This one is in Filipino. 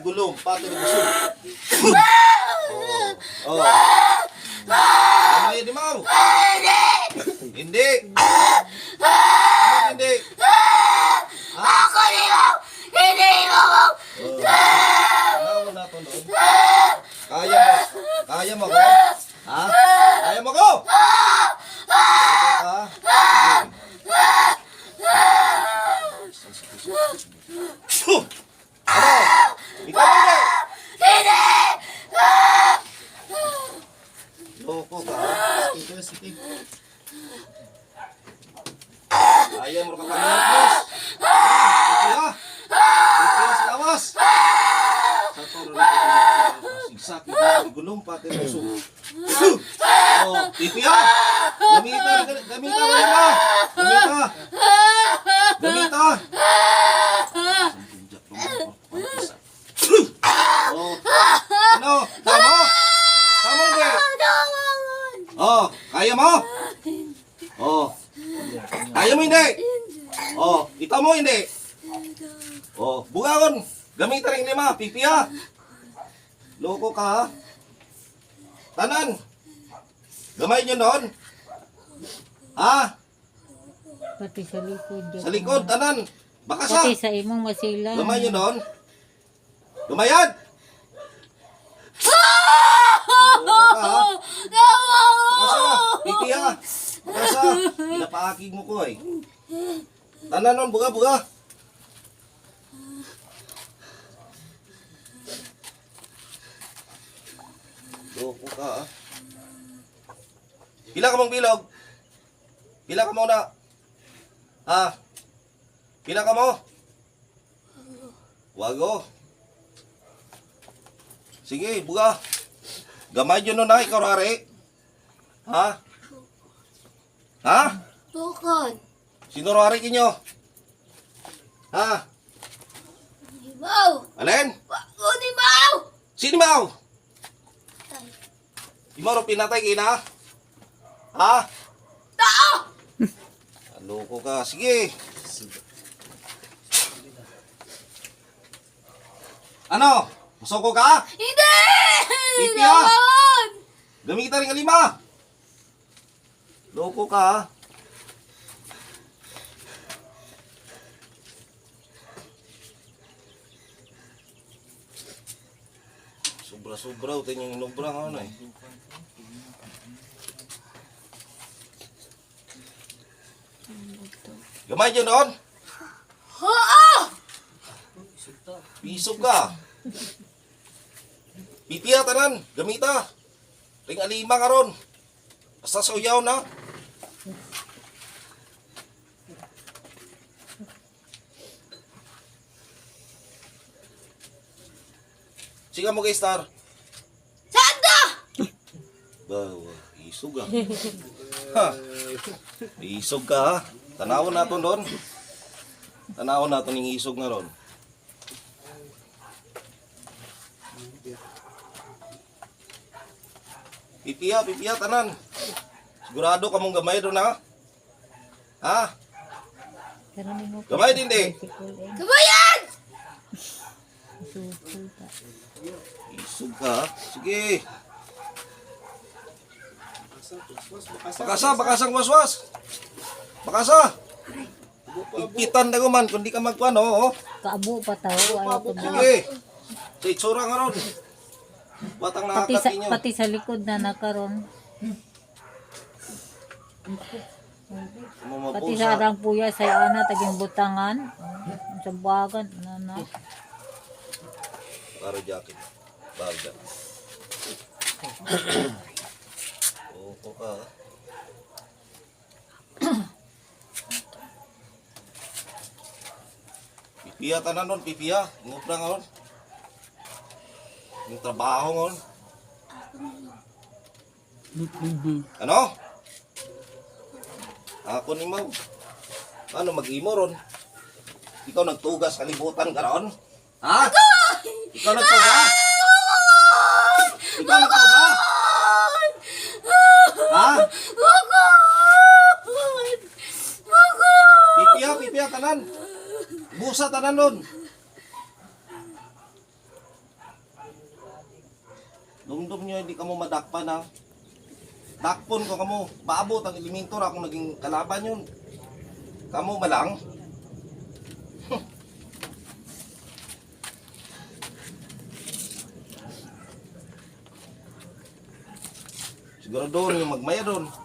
gulong, pati na gusto. Oh. Kamay di mau. Hindi. Hindi. Ako ikaw! Hindi ikaw! Ano na to doon? Kaya mo. Kaya mo ko? Ha? Kaya mo ko? Ha? Ano? Ikaw hindi! Hindi! Loko ka. Sige, sige. Kaya mo ka kami please. Ito sa lawas. Sa toro nito. Sigsak ito. Gulong pati ng suso. Oh, pipiya. Gamita. Gamita mo ba? Gamita. Gamita. Oh. Ano? Tama? Tama hindi? Oh, kaya mo? Oh. Kaya mo hindi? Oh, ikaw mo hindi? Oh, bugaon. Gamita rin lima, pipiya. Loko ka ha? Tanan. Gamay nyo doon. Ha? Pati sa likod. Sa likod, tanan. Baka sa. Pati sa imong masila. Gamay nyo doon. Gumayad. Loko ka ha? Baka sa. Pipiya. Baka sa. Pinapaakig mo ko eh. Tanan nun, buga. Loko ka ah. Pila ka mong bilog? Pila ka mo na? Ha? Pila ka mo? Wago. Sige, buga. Gamay yun nun na, ikaw rari. Ha? Ha? Bukod! Sino rari kinyo? Ha? Ibaw! Alin? Bakit ibaw? Sino mau? Imaro pinatay kina? Ha? Tao! Loko ka. Sige. Ano? Masoko ka? Hindi! Pipiya! Naman! Gamitan rin ang lima. Loko ka ha? Sobra-sobra. Utin yung inubrang ano eh. Gamay dyan doon. Oo! Pisog ka. Pipiya tanan. Gamita. Ring alima ka ron. Basta suyaw na. Sige mo kay Star. Sanda! Bawa, isog ah. Ha. Isog ka ha. Tanawon natin doon. Tanawon natin yung isog na ron. Pipiya, tanan. Sigurado ka mong gamay doon ha? Ha? Gamay din di. Kabayan! Isog ka ha. Sige. Bakasang waswas. Bakasa. Ipitan na man kung di ka magkuhan oh. Kaabo pa tao. Ayaw ko ba? Sige. Sa itsura nga ron. Batang nakakati nyo. Pati sa likod na nakaroon. Pati sa arang puya sa ana taging butangan. Sa bagan. Ano. Karo jacket. Baga. Oo ka. Pipiya tanan nun, pipiya. Ngupra nga nun. Yung trabaho nga nun. Ano? Ako ni Mau. Ano mag-imo ron? Ikaw nagtugas kalibutan ka ron? Ha? Ikaw nagtugas? Ikaw nagtugas? Ha? Pipiya tanan. Busa tanan nun. Dumdum nyo, hindi ka mo madakpan ha. Dakpon ko kamo. Maabot ang elementor akong naging kalaban yun. Kamo malang. Siguro doon yung magmaya doon.